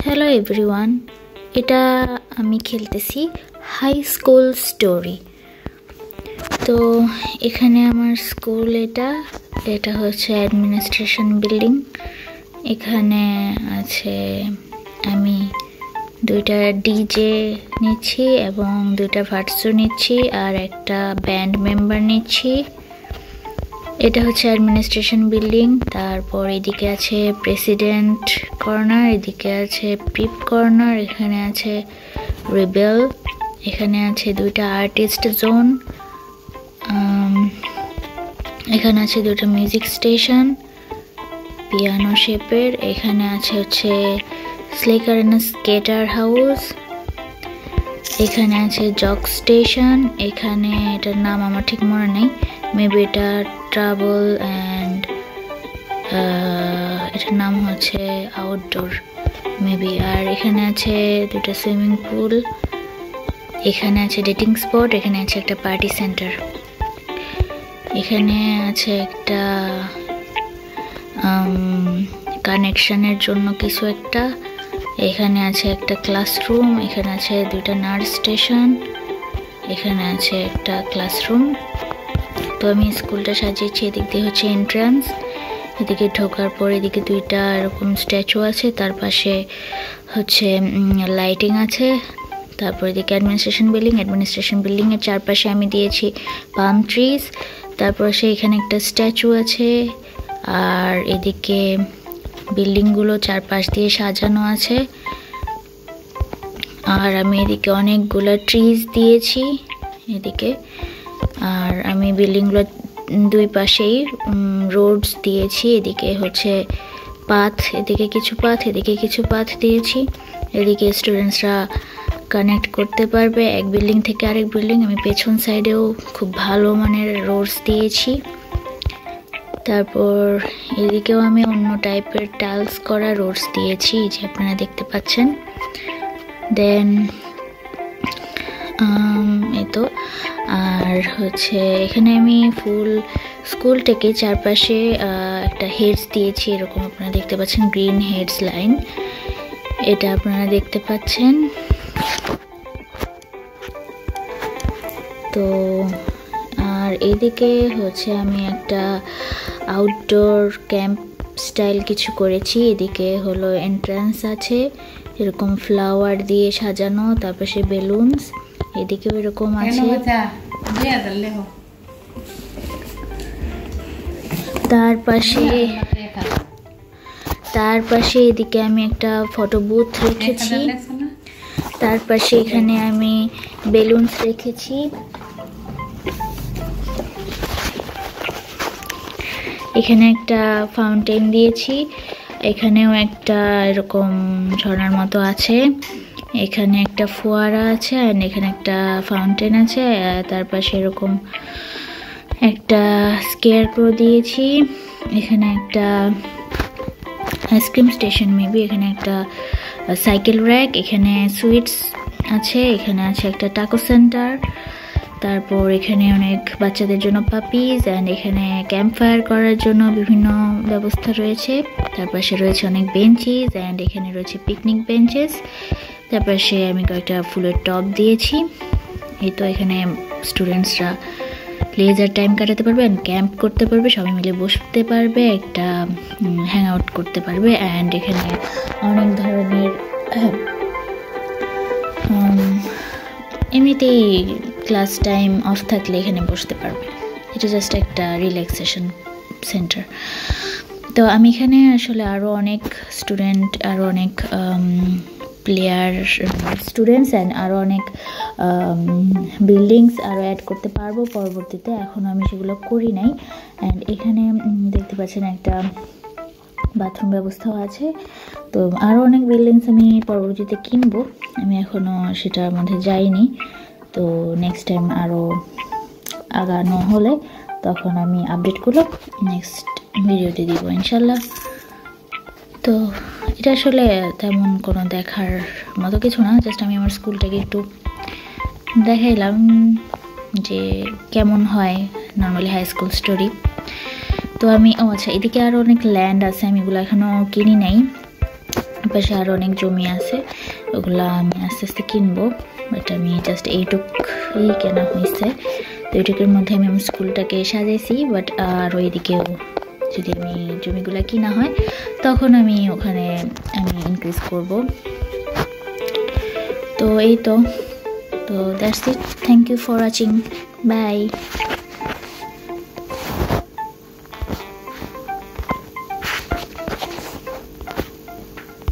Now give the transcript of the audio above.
Hello everyone, এটা আমি খেলতেছি হাই স্কুল স্টোরি। তো এখানে আমার স্কুল, এটা হচ্ছে অ্যাডমিনিস্ট্রেশন বিল্ডিং। এখানে আছে আমি দুইটা ডিজে নিচ্ছি এবং দুইটা ভার্সো নিচ্ছি আর একটা ব্যান্ড মেম্বার নিচ্ছি। এটা হচ্ছে অ্যাডমিনিস্ট্রেশন বিল্ডিং। তারপর এদিকে আছে প্রেসিডেন্ট কর্নার, এদিকে আছে প্রিপ কর্নার, এখানে আছে রিবেল, এখানে আছে দুইটা আর্টিস্ট জোন, এখানে আছে দুইটা মিউজিক স্টেশন পিয়ানো শেপের, এখানে আছে হচ্ছে স্লেকার এন্ড স্কেটার হাউস, এখানে আছে জক স্টেশন, এখানে এটার নাম আমার ঠিক মনে নেই, মেবি এটা ট্রাভেল অ্যান্ড এটার নাম হচ্ছে আউটডোর মেবি। আর এখানে আছে দুটো সুইমিং পুল, এখানে আছে ডেটিং স্পট, এখানে আছে একটা পার্টি সেন্টার, এখানে আছে একটা কানেকশনের জন্য কিছু একটা, এখানে আছে একটা ক্লাসরুম, এখানে আছে দুইটা নার্স স্টেশন, এখানে আছে একটা ক্লাসরুম। তো আমি স্কুলটা সাজিয়েছি। এদিক দিয়ে হচ্ছে এন্ট্রান্স, এদিকে ঢোকার পর এদিকে দুইটা এরকম স্ট্যাচু আছে, তার পাশে হচ্ছে লাইটিং আছে। তারপর এদিকে অ্যাডমিনিস্ট্রেশন বিল্ডিংয়ের চারপাশে আমি দিয়েছি পাম ট্রিজ। তারপর এখানে একটা স্ট্যাচু আছে, আর এদিকে বিল্ডিংগুলো চারপাশ দিয়ে সাজানো আছে। আর আমি এদিকে অনেকগুলো ট্রিজ দিয়েছি এদিকে, আর আমি বিল্ডিংগুলো দুই পাশেই রোডস দিয়েছি। এদিকে হচ্ছে পাথ, এদিকে কিছু পাথ, এদিকে কিছু পাথ দিয়েছি। এদিকে স্টুডেন্টসরা কানেক্ট করতে পারবে এক বিল্ডিং থেকে আরেক বিল্ডিং। আমি পেছন সাইডেও খুব ভালো মানের রোডস দিয়েছি। তারপর এদিকেও আমি অন্য টাইপের টাইলস করা রোডস দিয়েছি, যে আপনারা দেখতে পাচ্ছেন। দেন এতো, আর হচ্ছে এখানে আমি ফুল স্কুলটাকে চারপাশে একটা হেডস দিয়েছি, এরকম আপনারা দেখতে পাচ্ছেন, গ্রিন হেডস লাইন, এটা আপনারা দেখতে পাচ্ছেন। তো আর এদিকে হচ্ছে আমি একটা আউটডোর ক্যাম্প স্টাইল কিছু করেছি। এদিকে হলো এন্ট্রান্স আছে, এরকম ফ্লাওয়ার দিয়ে সাজানো, তারপর সে বেলুনস, এদিকেও এরকম আছে। তার পাশে এদিকে আমি একটা ফটো বুথ রেখেছি, তার পাশে এখানে আমি বেলুনস রেখেছি। এখানে একটা ফাউন্টেন দিয়েছি, এখানেও একটা এরকম ঝর্ণার মতো আছে, এখানে একটা ফোয়ারা আছে, আর এখানে একটা ফাউন্টেন আছে। তার পাশে এরকম একটা স্কেয়ারক্রো দিয়েছি, এখানে একটা আইসক্রিম স্টেশন মেবি, এখানে একটা সাইকেল র্যাক, এখানে সুইটস আছে, এখানে আছে একটা টাকো সেন্টার। তারপর এখানে অনেক বাচ্চাদের জন্য পাপিজ, অ্যান্ড এখানে ক্যাম্প ফায়ার করার জন্য বিভিন্ন ব্যবস্থা রয়েছে। তার পাশে রয়েছে অনেক বেঞ্চিস, অ্যান্ড এখানে রয়েছে পিকনিক বেঞ্চেস। তার পাশে আমি কয়েকটা ফুলের টব দিয়েছি। এই তো এখানে স্টুডেন্টসরা লেজার টাইম কাটাতে পারবে, অ্যান্ড ক্যাম্প করতে পারবে, সবাই মিলে বসতে পারবে, একটা হ্যাং আউট করতে পারবে। অ্যান্ড এখানে অনেক ধরনের এমনিতেই ক্লাস টাইম অফ থাকলে এখানে বসতে পারবে। এটা জাস্ট একটা রিল্যাক্সেশন সেন্টার। তো আমি এখানে আসলে আরও অনেক স্টুডেন্ট, আরও অনেক প্লেয়ার স্টুডেন্টস অ্যান্ড আরও অনেক বিল্ডিংস আরও অ্যাড করতে পারবো পরবর্তীতে, এখনও আমি সেগুলো করি নাই। অ্যান্ড এখানে দেখতে পাচ্ছেন একটা বাথরুম ব্যবস্থাও আছে। তো আরও অনেক বিল্ডিংস আমি পরবর্তীতে কিনবো, আমি এখনও সেটার মধ্যে যাইনি। তো নেক্সট টাইম আরও আগানো হলে তখন আমি আপডেটগুলো নেক্সট ভিডিওতে দিব ইনশাল্লাহ। তো এটা আসলে তেমন কোনো দেখার মতো কিছু না, জাস্ট আমি আমার স্কুলটাকে একটু দেখাইলাম যে কেমন হয় নর্মালি হাই স্কুল স্টোরি। তো আমি আচ্ছা, এদিকে আরও অনেক ল্যান্ড আছে, আমি এগুলো এখনও কিনি নাই। পাশে আরও অনেক জমি আছে, ওগুলো আমি আস্তে আস্তে কিনবো। বাট আমি জাস্ট এইটুকুই কেনা হয়েছে। তো এইটুকুর মধ্যে আমি আমার স্কুলটাকে সাজাইছি। বাট আর ওইদিকেও যদি আমি জমিগুলো কিনা হয় তখন আমি ওখানে ইনক্রিজ করব। তো এই তো that's it. Thank you for watching. By.